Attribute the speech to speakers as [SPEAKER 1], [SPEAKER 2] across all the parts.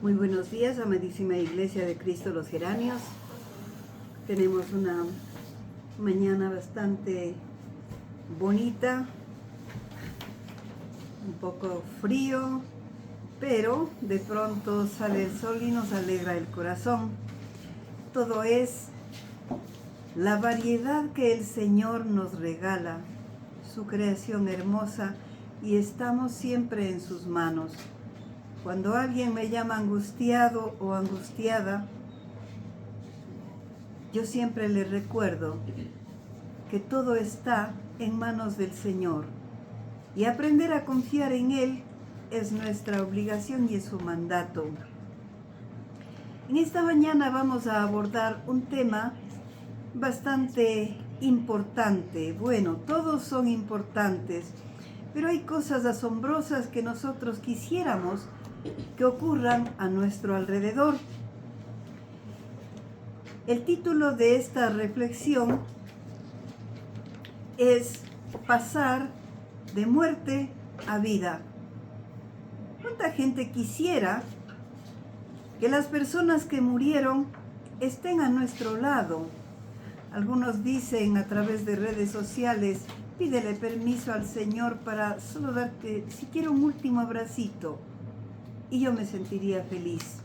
[SPEAKER 1] Muy buenos días, amadísima Iglesia de Cristo los Geranios. Tenemos una mañana bastante bonita, un poco frío, pero de pronto sale el sol y nos alegra el corazón. Todo es la variedad que el Señor nos regala, su creación hermosa, y estamos siempre en sus manos. Cuando alguien me llama angustiado o angustiada, yo siempre le recuerdo que todo está en manos del Señor, y aprender a confiar en Él es nuestra obligación y es su mandato. En esta mañana vamos a abordar un tema bastante importante. Bueno, todos son importantes, pero hay cosas asombrosas que nosotros quisiéramos que ocurran a nuestro alrededor. El título de esta reflexión es Pasar de muerte a vida. ¿Cuánta gente quisiera que las personas que murieron estén a nuestro lado? Algunos dicen a través de redes sociales: pídele permiso al Señor para solo darte siquiera un último abracito, y yo me sentiría feliz.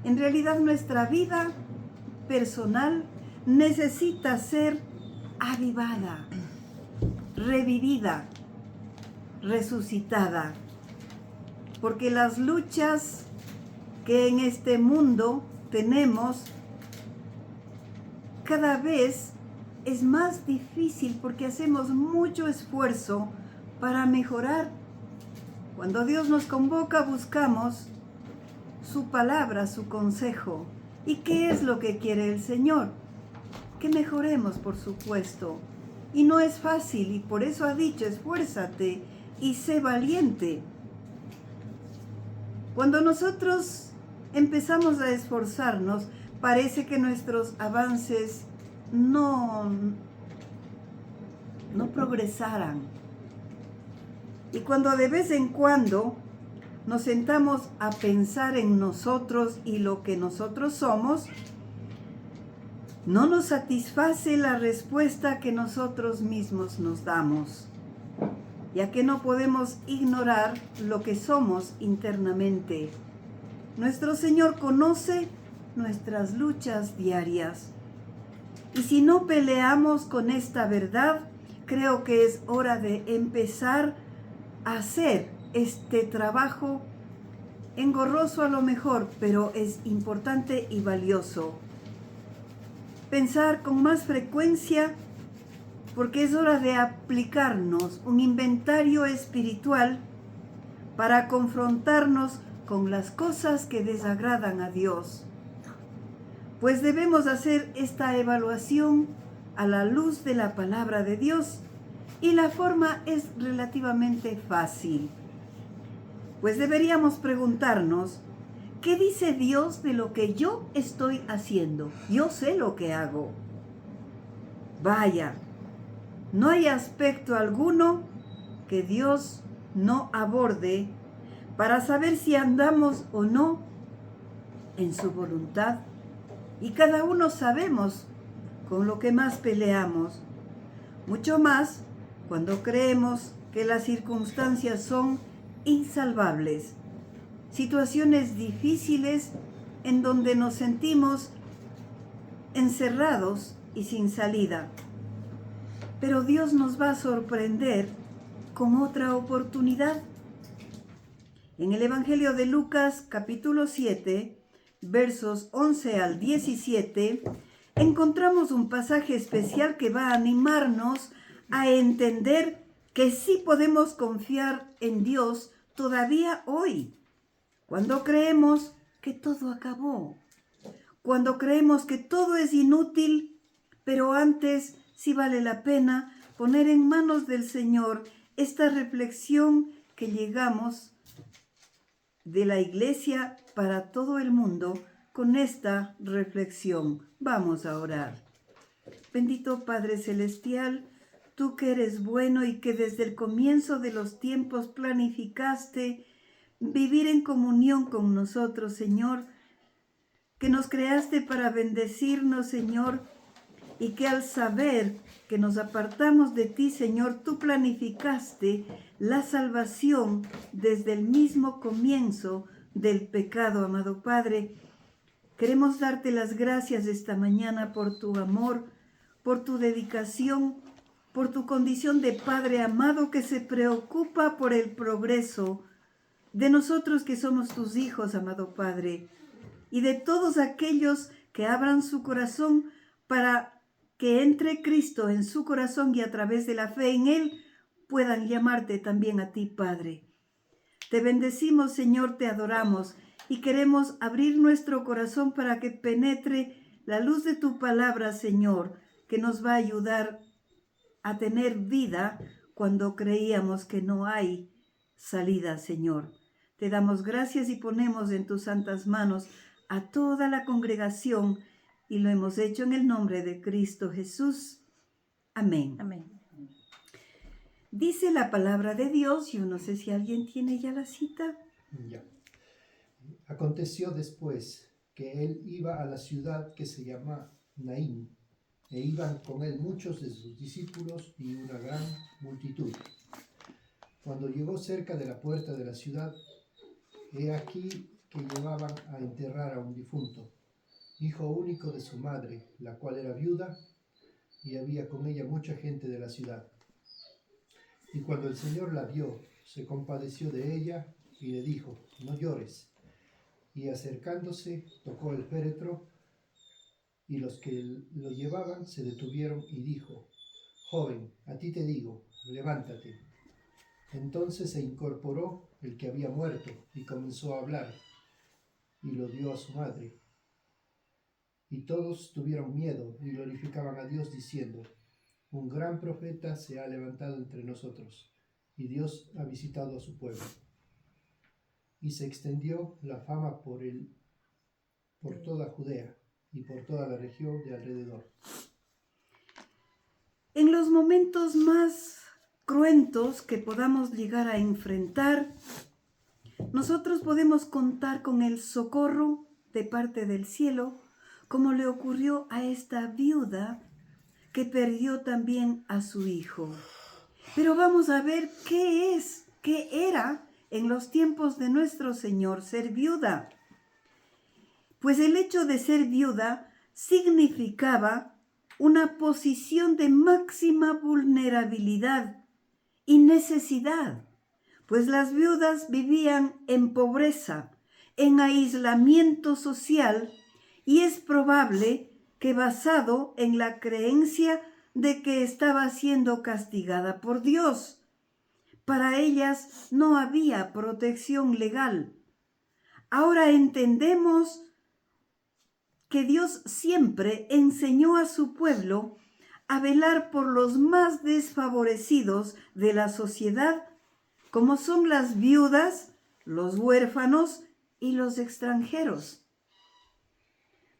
[SPEAKER 1] En realidad, nuestra vida personal necesita ser avivada, revivida, resucitada, porque las luchas que en este mundo tenemos cada vez es más difícil, porque hacemos mucho esfuerzo para mejorar. Cuando Dios nos convoca, buscamos su palabra, su consejo. ¿Y qué es lo que quiere el Señor? Que mejoremos, por supuesto. Y no es fácil, y por eso ha dicho: esfuérzate y sé valiente. Cuando nosotros empezamos a esforzarnos, parece que nuestros avances no progresaran. Y cuando de vez en cuando nos sentamos a pensar en nosotros y lo que nosotros somos, no nos satisface la respuesta que nosotros mismos nos damos, ya que no podemos ignorar lo que somos internamente. Nuestro Señor conoce nuestras luchas diarias. Y si no peleamos con esta verdad, creo que es hora de empezar a hacer este trabajo engorroso a lo mejor, pero es importante y valioso. Pensar con más frecuencia, porque es hora de aplicarnos un inventario espiritual para confrontarnos con las cosas que desagradan a Dios. Pues debemos hacer esta evaluación a la luz de la palabra de Dios, y la forma es relativamente fácil. Pues deberíamos preguntarnos: ¿qué dice Dios de lo que yo estoy haciendo? Yo sé lo que hago. Vaya, no hay aspecto alguno que Dios no aborde para saber si andamos o no en su voluntad. Y cada uno sabemos con lo que más peleamos, mucho más cuando creemos que las circunstancias son insalvables, situaciones difíciles en donde nos sentimos encerrados y sin salida. Pero Dios nos va a sorprender con otra oportunidad. En el Evangelio de Lucas, capítulo 7, versos 11 al 17, encontramos un pasaje especial que va a animarnos a entender que sí podemos confiar en Dios todavía hoy, cuando creemos que todo acabó, cuando creemos que todo es inútil, pero antes sí vale la pena poner en manos del Señor esta reflexión que llegamos de la Iglesia para todo el mundo con esta reflexión. Vamos a orar. Bendito Padre Celestial, tú que eres bueno y que desde el comienzo de los tiempos planificaste vivir en comunión con nosotros, Señor, que nos creaste para bendecirnos, Señor, y que al saber que nos apartamos de ti, Señor, tú planificaste la salvación desde el mismo comienzo del pecado, amado Padre. Queremos darte las gracias esta mañana por tu amor, por tu dedicación, por tu condición de Padre amado que se preocupa por el progreso de nosotros que somos tus hijos, amado Padre, y de todos aquellos que abran su corazón para que entre Cristo en su corazón y a través de la fe en Él puedan llamarte también a ti, Padre. Te bendecimos, Señor, te adoramos y queremos abrir nuestro corazón para que penetre la luz de tu palabra, Señor, que nos va a ayudar a tener vida cuando creíamos que no hay salida, Señor. Te damos gracias y ponemos en tus santas manos a toda la congregación y lo hemos hecho en el nombre de Cristo Jesús. Amén.
[SPEAKER 2] Amén.
[SPEAKER 1] Dice la palabra de Dios, yo no sé si alguien tiene ya la cita.
[SPEAKER 3] Ya. Aconteció después que él iba a la ciudad que se llama Naín, e iban con él muchos de sus discípulos y una gran multitud. Cuando llegó cerca de la puerta de la ciudad, he aquí que llevaban a enterrar a un difunto, hijo único de su madre, la cual era viuda, y había con ella mucha gente de la ciudad. Y cuando el Señor la vio, se compadeció de ella y le dijo: no llores. Y acercándose, tocó el féretro, y los que lo llevaban se detuvieron y dijo: joven, a ti te digo, levántate. Entonces se incorporó el que había muerto y comenzó a hablar, y lo dio a su madre. Y todos tuvieron miedo y glorificaban a Dios diciendo: un gran profeta se ha levantado entre nosotros, y Dios ha visitado a su pueblo. Y se extendió la fama por toda Judea y por toda la región de alrededor.
[SPEAKER 1] En los momentos más cruentos que podamos llegar a enfrentar, nosotros podemos contar con el socorro de parte del cielo, como le ocurrió a esta viuda que perdió también a su hijo. Pero vamos a ver qué era en los tiempos de nuestro Señor ser viuda. Pues el hecho de ser viuda significaba una posición de máxima vulnerabilidad y necesidad, pues las viudas vivían en pobreza, en aislamiento social, y es probable que basado en la creencia de que estaba siendo castigada por Dios. Para ellas no había protección legal. Ahora entendemos que Dios siempre enseñó a su pueblo a velar por los más desfavorecidos de la sociedad, como son las viudas, los huérfanos y los extranjeros.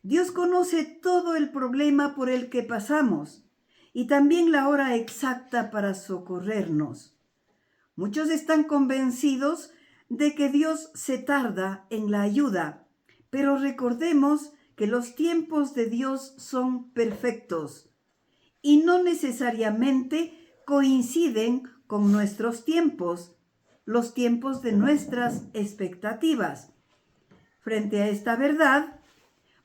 [SPEAKER 1] Dios conoce todo el problema por el que pasamos y también la hora exacta para socorrernos. Muchos están convencidos de que Dios se tarda en la ayuda, pero recordemos que los tiempos de Dios son perfectos y no necesariamente coinciden con nuestros tiempos, los tiempos de nuestras expectativas. Frente a esta verdad,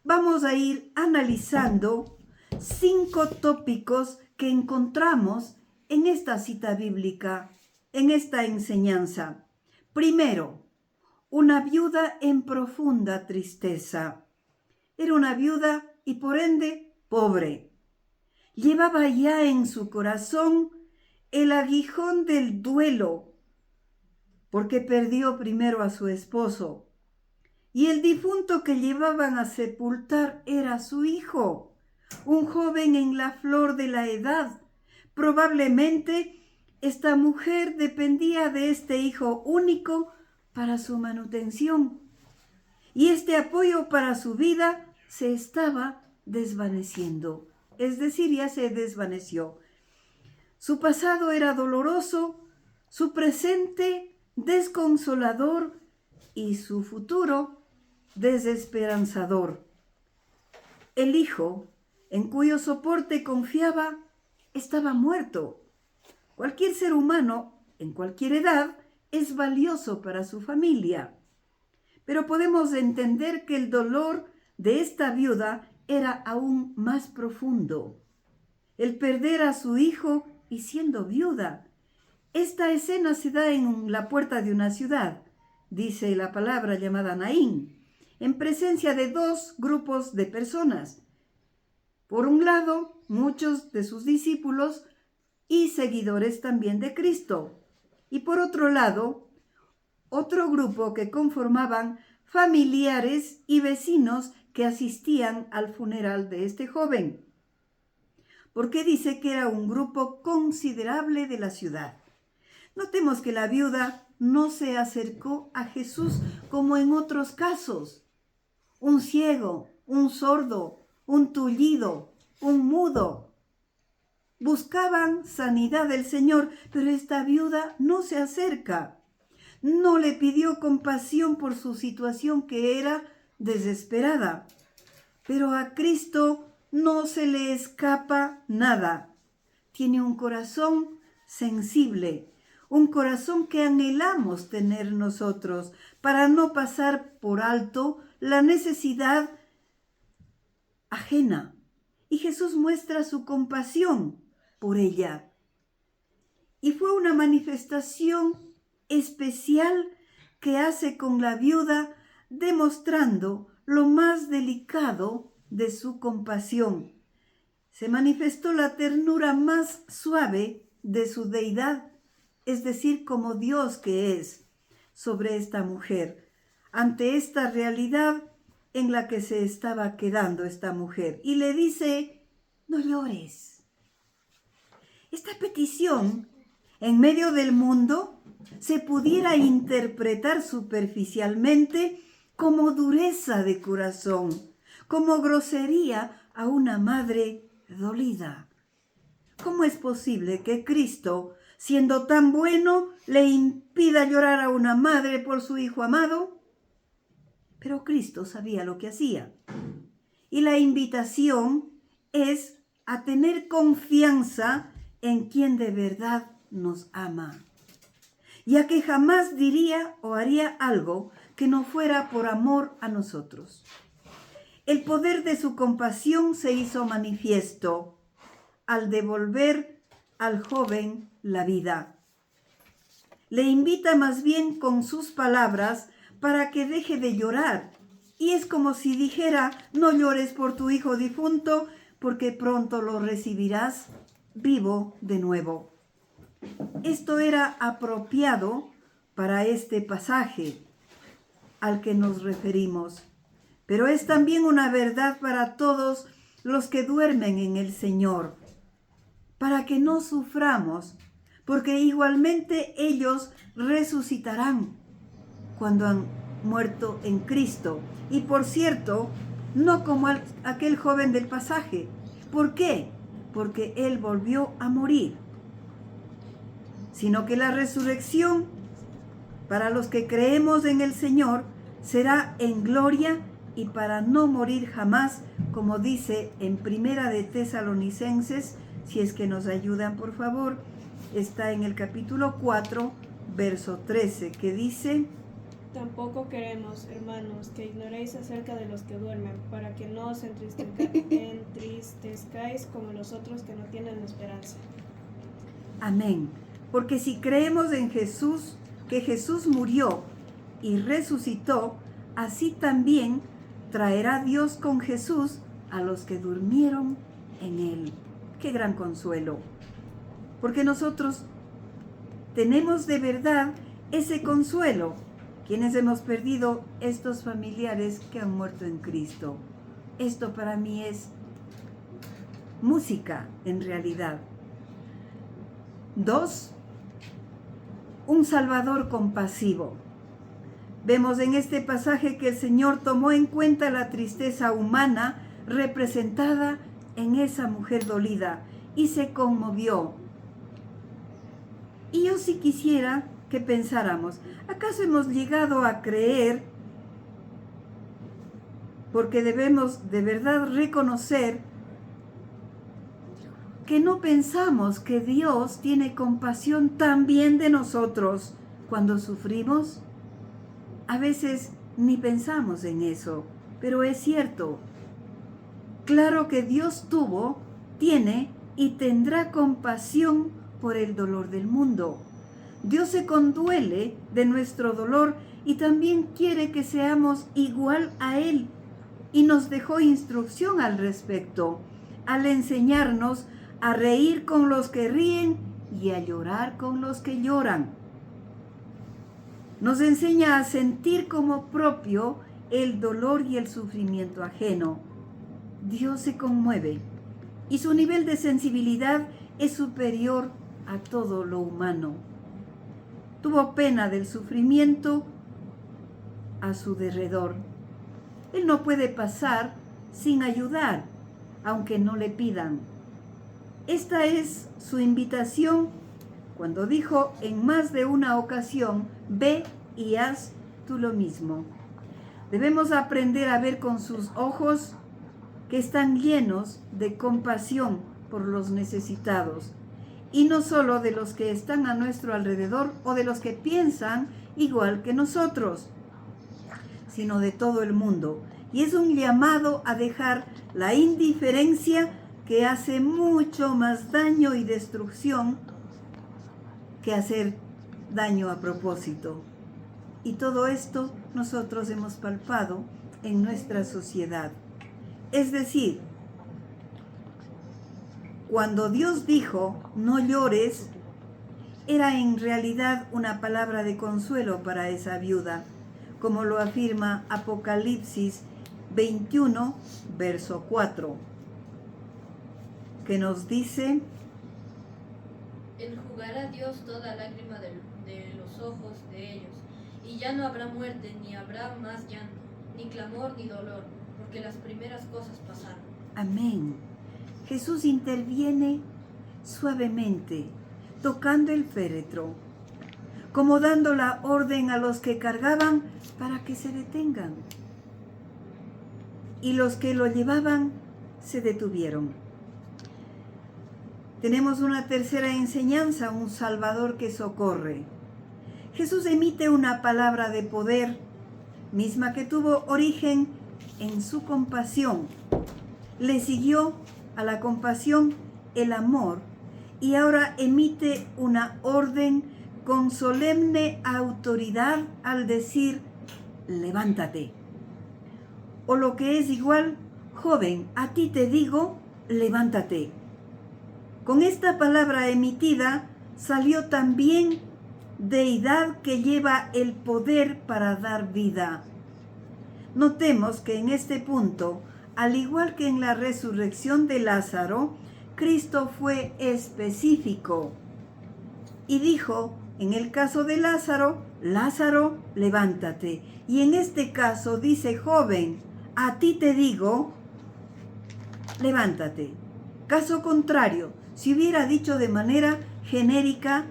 [SPEAKER 1] vamos a ir analizando 5 tópicos que encontramos en esta cita bíblica, en esta enseñanza. Primero, una viuda en profunda tristeza. Era una viuda y por ende pobre. Llevaba ya en su corazón el aguijón del duelo, porque perdió primero a su esposo. Y el difunto que llevaban a sepultar era su hijo, un joven en la flor de la edad. Probablemente esta mujer dependía de este hijo único para su manutención. Y este apoyo para su vida se estaba desvaneciendo, es decir, ya se desvaneció. Su pasado era doloroso, su presente desconsolador, y su futuro desesperanzador. El hijo, en cuyo soporte confiaba, estaba muerto. Cualquier ser humano, en cualquier edad, es valioso para su familia. Pero podemos entender que el dolor de esta viuda era aún más profundo. El perder a su hijo y siendo viuda. Esta escena se da en la puerta de una ciudad, dice la palabra llamada Naín, en presencia de dos grupos de personas. Por un lado, muchos de sus discípulos y seguidores también de Cristo. Y por otro lado, otro grupo que conformaban familiares y vecinos que asistían al funeral de este joven. Porque dice que era un grupo considerable de la ciudad. Notemos que la viuda no se acercó a Jesús como en otros casos. Un ciego, un sordo, un tullido, un mudo. Buscaban sanidad del Señor, pero esta viuda no se acerca. No le pidió compasión por su situación que era desesperada. Pero a Cristo no se le escapa nada. Tiene un corazón sensible, un corazón que anhelamos tener nosotros para no pasar por alto la necesidad ajena. Y Jesús muestra su compasión por ella. Y fue una manifestación especial que hace con la viuda, demostrando lo más delicado de su compasión. Se manifestó la ternura más suave de su deidad, es decir, como Dios que es, sobre esta mujer, ante esta realidad en la que se estaba quedando esta mujer. Y le dice, no llores. Esta petición, en medio del mundo, se pudiera interpretar superficialmente como dureza de corazón, como grosería a una madre dolida. ¿Cómo es posible que Cristo, siendo tan bueno, le impida llorar a una madre por su hijo amado? Pero Cristo sabía lo que hacía. Y la invitación es a tener confianza en quien de verdad nos ama, ya que jamás diría o haría algo que no fuera por amor a nosotros. El poder de su compasión se hizo manifiesto al devolver al joven la vida. Le invita más bien con sus palabras para que deje de llorar. Y es como si dijera, no llores por tu hijo difunto, porque pronto lo recibirás vivo de nuevo. Esto era apropiado para este pasaje al que nos referimos, pero es también una verdad para todos los que duermen en el Señor, para que no suframos, porque igualmente ellos resucitarán cuando han muerto en Cristo. Y por cierto, no como aquel joven del pasaje. ¿Por qué? Porque él volvió a morir. Sino que la resurrección, para los que creemos en el Señor, será en gloria y para no morir jamás, como dice en Primera de Tesalonicenses, si es que nos ayudan por favor, está en el capítulo 4, verso 13, que dice:
[SPEAKER 2] Tampoco queremos, hermanos, que ignoréis acerca de los que duermen, para que no os entristezcáis como los otros que no tienen esperanza.
[SPEAKER 1] Amén. Porque si creemos en Jesús, que Jesús murió y resucitó, así también traerá Dios con Jesús a los que durmieron en Él. ¡Qué gran consuelo! Porque nosotros tenemos de verdad ese consuelo, quienes hemos perdido estos familiares que han muerto en Cristo. Esto para mí es música en realidad. 2. Un Salvador compasivo. Vemos en este pasaje que el Señor tomó en cuenta la tristeza humana representada en esa mujer dolida y se conmovió. Y yo sí quisiera que pensáramos. ¿Acaso hemos llegado a creer, porque debemos de verdad reconocer que no pensamos que Dios tiene compasión también de nosotros cuando sufrimos? A veces ni pensamos en eso, pero es cierto. Claro que Dios tuvo, tiene y tendrá compasión por el dolor del mundo. Dios se conduele de nuestro dolor y también quiere que seamos igual a Él, y nos dejó instrucción al respecto, al enseñarnos a reír con los que ríen y a llorar con los que lloran. Nos enseña a sentir como propio el dolor y el sufrimiento ajeno. Dios se conmueve y su nivel de sensibilidad es superior a todo lo humano. Tuvo pena del sufrimiento a su derredor. Él no puede pasar sin ayudar, aunque no le pidan. Esta es su invitación cuando dijo en más de una ocasión: ve y haz tú lo mismo. Debemos aprender a ver con sus ojos que están llenos de compasión por los necesitados, y no solo de los que están a nuestro alrededor o de los que piensan igual que nosotros, sino de todo el mundo. Y es un llamado a dejar la indiferencia, que hace mucho más daño y destrucción que hacer daño a propósito. Y todo esto nosotros hemos palpado en nuestra sociedad. Es decir, cuando Dios dijo no llores, era en realidad una palabra de consuelo para esa viuda, como lo afirma Apocalipsis 21, verso 4. Que nos dice:
[SPEAKER 4] enjugará Dios toda lágrima de los ojos de ellos, y ya no habrá muerte, ni habrá más llanto, ni clamor, ni dolor, porque las primeras cosas pasaron.
[SPEAKER 1] Amén. Jesús interviene suavemente, tocando el féretro, como dando la orden a los que cargaban para que se detengan. Y los que lo llevaban se detuvieron. Tenemos una tercera enseñanza, un Salvador que socorre. Jesús emite una palabra de poder, misma que tuvo origen en su compasión. Le siguió a la compasión el amor, y ahora emite una orden con solemne autoridad al decir: levántate. O lo que es igual: joven, a ti te digo, levántate. Con esta palabra emitida salió también deidad que lleva el poder para dar vida. Notemos que en este punto, al igual que en la resurrección de Lázaro, Cristo fue específico y dijo, en el caso de Lázaro: Lázaro, levántate. Y en este caso dice: joven, a ti te digo, levántate. Caso contrario, si hubiera dicho de manera genérica,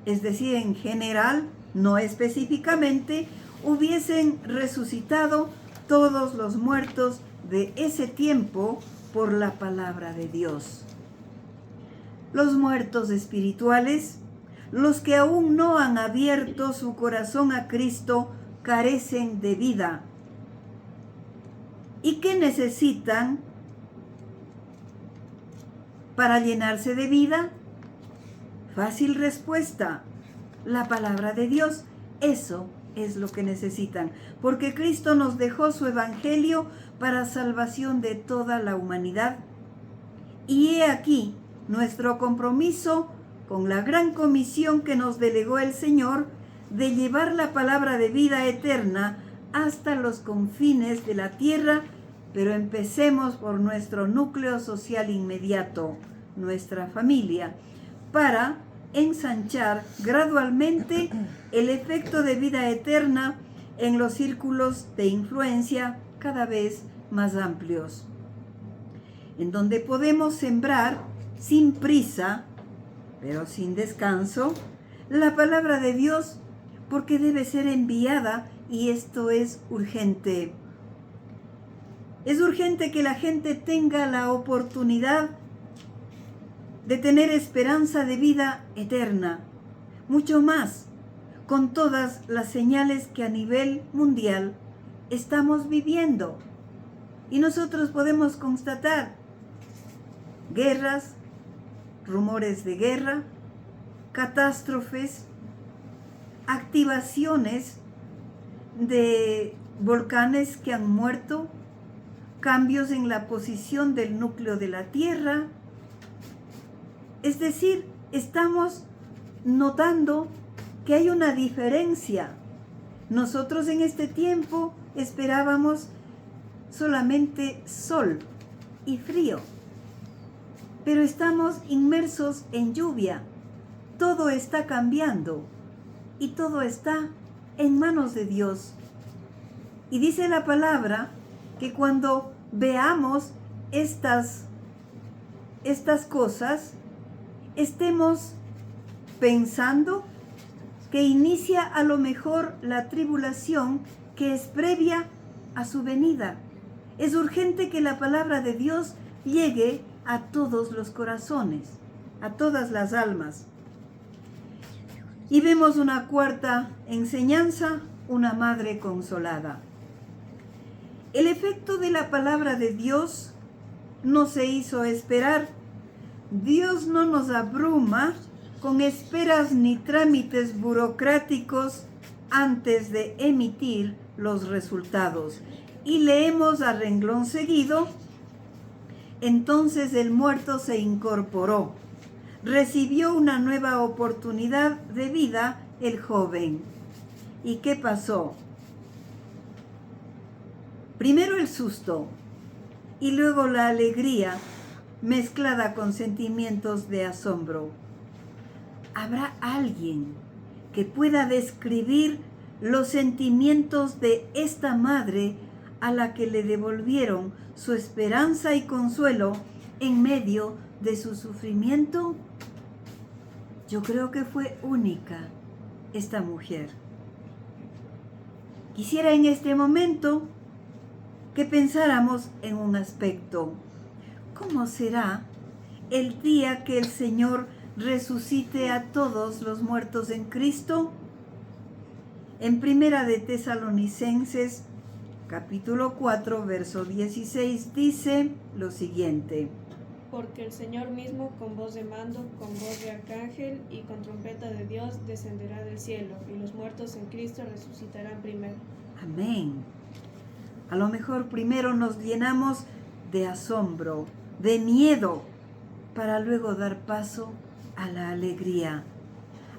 [SPEAKER 1] es decir, en general, no específicamente, hubiesen resucitado todos los muertos de ese tiempo por la palabra de Dios. Los muertos espirituales, los que aún no han abierto su corazón a Cristo, carecen de vida. ¿Y qué necesitan para llenarse de vida? Fácil respuesta: la palabra de Dios. Eso es lo que necesitan, porque Cristo nos dejó su evangelio para salvación de toda la humanidad. Y he aquí nuestro compromiso con la gran comisión que nos delegó el Señor de llevar la palabra de vida eterna hasta los confines de la tierra, pero empecemos por nuestro núcleo social inmediato, nuestra familia, para ensanchar gradualmente el efecto de vida eterna en los círculos de influencia cada vez más amplios, en donde podemos sembrar sin prisa, pero sin descanso, la palabra de Dios porque debe ser enviada y esto es urgente. Es urgente que la gente tenga la oportunidad de tener esperanza de vida eterna, mucho más con todas las señales que a nivel mundial estamos viviendo. Y nosotros podemos constatar guerras, rumores de guerra, catástrofes, activaciones de volcanes que han muerto, cambios en la posición del núcleo de la Tierra. Es decir, estamos notando que hay una diferencia. Nosotros en este tiempo esperábamos solamente sol y frío, pero estamos inmersos en lluvia. Todo está cambiando y todo está en manos de Dios. Y dice la palabra que cuando veamos estas cosas, estemos pensando que inicia a lo mejor la tribulación que es previa a su venida. Es urgente que la palabra de Dios llegue a todos los corazones, a todas las almas. Y vemos una cuarta enseñanza, una madre consolada. El efecto de la palabra de Dios no se hizo esperar. Dios no nos abruma con esperas ni trámites burocráticos antes de emitir los resultados. Y leemos a renglón seguido: entonces el muerto se incorporó. Recibió una nueva oportunidad de vida el joven. ¿Y qué pasó? Primero el susto y luego la alegría mezclada con sentimientos de asombro. ¿Habrá alguien que pueda describir los sentimientos de esta madre a la que le devolvieron su esperanza y consuelo en medio de su sufrimiento? Yo creo que fue única esta mujer. Quisiera en este momento que pensáramos en un aspecto. ¿Cómo será el día que el Señor resucite a todos los muertos en Cristo? En Primera de Tesalonicenses, capítulo 4, verso 16, dice lo siguiente:
[SPEAKER 2] Porque el Señor mismo, con voz de mando, con voz de arcángel y con trompeta de Dios, descenderá del cielo, y los muertos en Cristo resucitarán primero.
[SPEAKER 1] Amén. A lo mejor primero nos llenamos de asombro, de miedo, para luego dar paso a la alegría.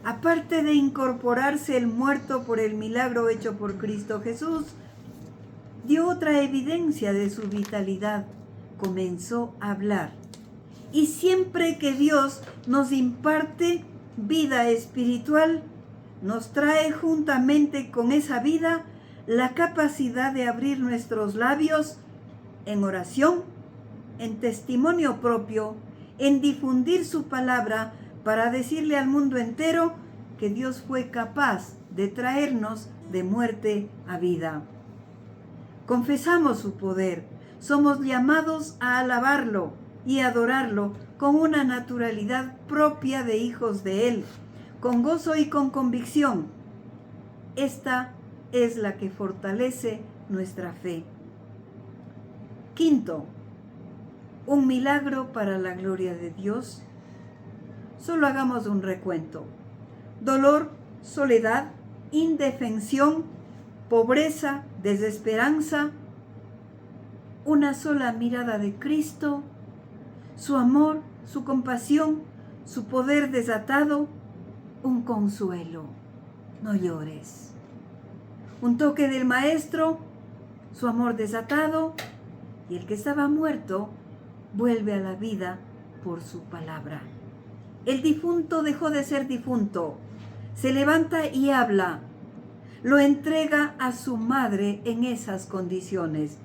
[SPEAKER 1] Aparte de incorporarse el muerto por el milagro hecho por Cristo Jesús, dio otra evidencia de su vitalidad. Comenzó a hablar. Y siempre que Dios nos imparte vida espiritual, nos trae juntamente con esa vida la capacidad de abrir nuestros labios en oración, en testimonio propio, en difundir su palabra para decirle al mundo entero que Dios fue capaz de traernos de muerte a vida. Confesamos su poder, somos llamados a alabarlo y adorarlo con una naturalidad propia de hijos de Él, con gozo y con convicción. Esta es la que fortalece nuestra fe. Quinto, un milagro para la gloria de Dios. Solo hagamos un recuento: dolor, soledad, indefensión, pobreza, desesperanza, una sola mirada de Cristo, su amor, su compasión, su poder desatado, un consuelo: no llores. Un toque del Maestro, su amor desatado, y el que estaba muerto vuelve a la vida por su palabra. El difunto dejó de ser difunto, se levanta y habla, lo entrega a su madre en esas condiciones.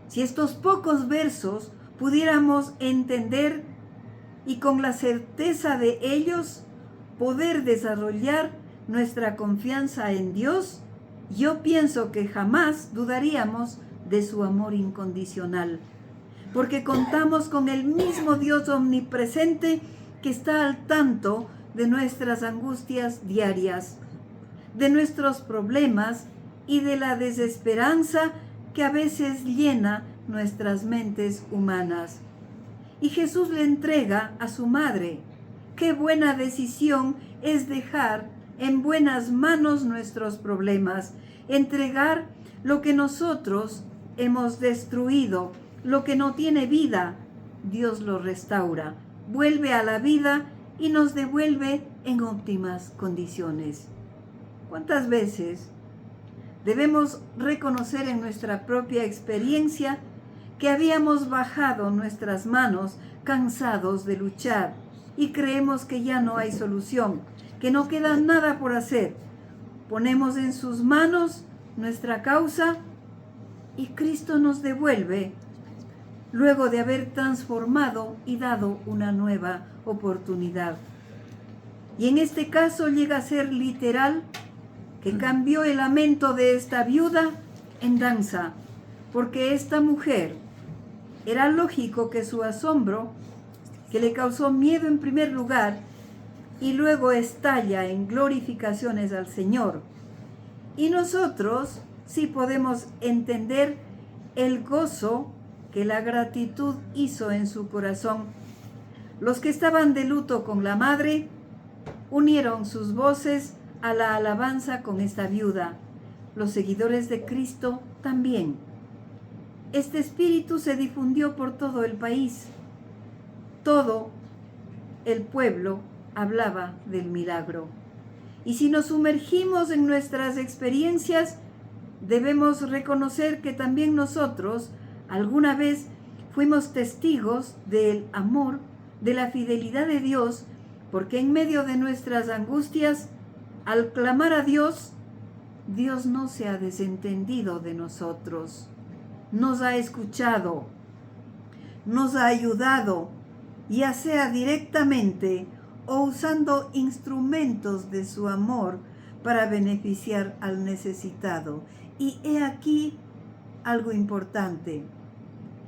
[SPEAKER 1] Si estos pocos versos pudiéramos entender y con la certeza de ellos, poder desarrollar nuestra confianza en Dios, yo pienso que jamás dudaríamos de su amor incondicional, porque contamos con el mismo Dios omnipresente que está al tanto de nuestras angustias diarias, de nuestros problemas y de la desesperanza que a veces llena nuestras mentes humanas. Y Jesús le entrega a su madre. Qué buena decisión es dejar en buenas manos nuestros problemas, entregar lo que nosotros hemos destruido, lo que no tiene vida. Dios lo restaura, vuelve a la vida y nos devuelve en óptimas condiciones. ¿Cuántas veces debemos reconocer en nuestra propia experiencia que habíamos bajado nuestras manos cansados de luchar y creemos que ya no hay solución, que no queda nada por hacer? Ponemos en sus manos nuestra causa y Cristo nos devuelve luego de haber transformado y dado una nueva oportunidad. Y en este caso llega a ser literal que cambió el lamento de esta viuda en danza, porque esta mujer, era lógico que su asombro, que le causó miedo en primer lugar, y luego estalla en glorificaciones al Señor. Y nosotros sí podemos entender el gozo que la gratitud hizo en su corazón. Los que estaban de luto con la madre unieron sus voces a la alabanza con esta viuda. Los seguidores de Cristo también. Este espíritu se difundió por todo el país. Todo el pueblo hablaba del milagro. Y si nos sumergimos en nuestras experiencias, debemos reconocer que también nosotros alguna vez fuimos testigos del amor, de la fidelidad de Dios, porque en medio de nuestras angustias, al clamar a Dios, Dios no se ha desentendido de nosotros. Nos ha escuchado, nos ha ayudado, ya sea directamente o usando instrumentos de su amor para beneficiar al necesitado. Y he aquí algo importante,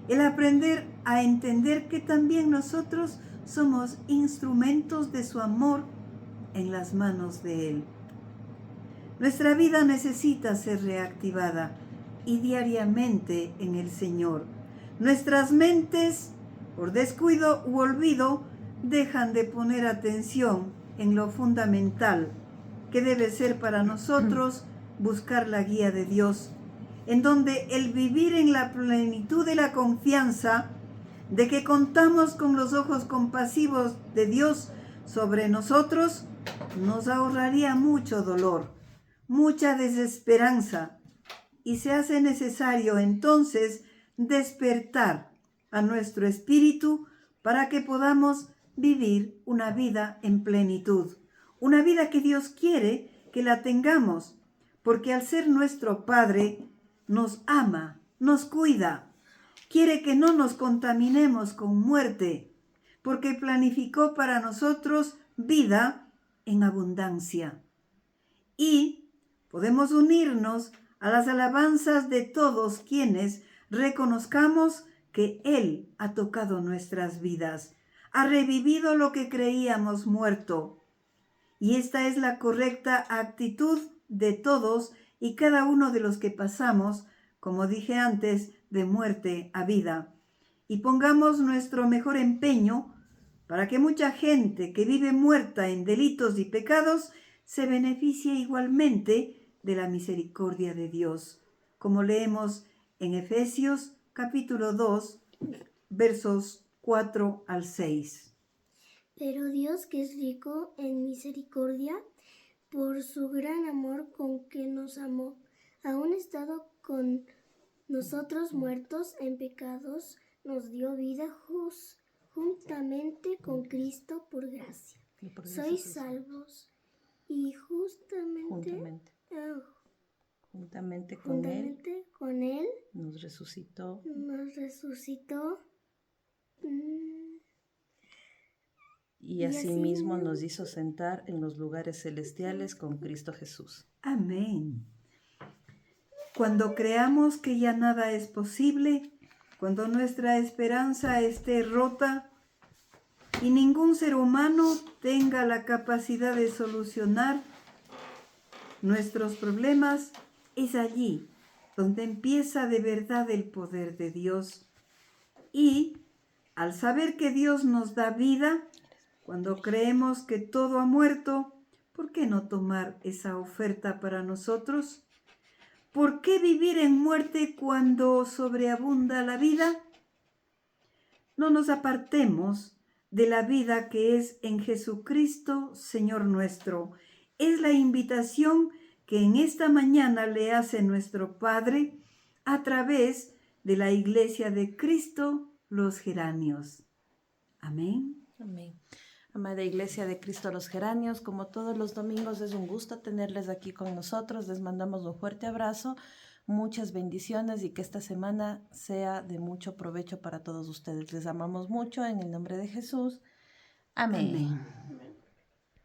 [SPEAKER 1] el aprender a entender que también nosotros somos instrumentos de su amor en las manos de Él. Nuestra vida necesita ser reactivada y diariamente en el Señor. Nuestras mentes, por descuido u olvido, dejan de poner atención en lo fundamental, que debe ser para nosotros buscar la guía de Dios, en donde el vivir en la plenitud de la confianza de que contamos con los ojos compasivos de Dios sobre nosotros, nos ahorraría mucho dolor, mucha desesperanza, y se hace necesario entonces despertar a nuestro espíritu para que podamos vivir una vida en plenitud, una vida que Dios quiere que la tengamos, porque al ser nuestro Padre, nos ama, nos cuida, quiere que no nos contaminemos con muerte, porque planificó para nosotros vida en abundancia. Y podemos unirnos a las alabanzas de todos quienes reconozcamos que Él ha tocado nuestras vidas, ha revivido lo que creíamos muerto. Y esta es la correcta actitud de todos y cada uno de los que pasamos, como dije antes, de muerte a vida. Y pongamos nuestro mejor empeño para que mucha gente que vive muerta en delitos y pecados se beneficie igualmente de la misericordia de Dios, como leemos en Efesios capítulo 2, versos 4 al 6.
[SPEAKER 5] Pero Dios, que es rico en misericordia, por su gran amor con que nos amó, aun estando con nosotros muertos en pecados, nos dio vida juntamente con Cristo por gracia. Sois salvos y juntamente con Él
[SPEAKER 6] nos resucitó y asimismo nos hizo sentar en los lugares celestiales con Cristo Jesús.
[SPEAKER 1] Amén. Cuando creamos que ya nada es posible, cuando nuestra esperanza esté rota y ningún ser humano tenga la capacidad de solucionar nuestros problemas, es allí donde empieza de verdad el poder de Dios. Y al saber que Dios nos da vida, cuando creemos que todo ha muerto, ¿por qué no tomar esa oferta para nosotros? ¿Por qué vivir en muerte cuando sobreabunda la vida? No nos apartemos de la vida que es en Jesucristo, Señor nuestro. Es la invitación que en esta mañana le hace nuestro Padre a través de la Iglesia de Cristo, los Geranios. Amén.
[SPEAKER 6] Amén. Amada Iglesia de Cristo los Geranios, como todos los domingos es un gusto tenerles aquí con nosotros. Les mandamos un fuerte abrazo, muchas bendiciones y que esta semana sea de mucho provecho para todos ustedes. Les amamos mucho en el nombre de Jesús. Amén.
[SPEAKER 1] Amén.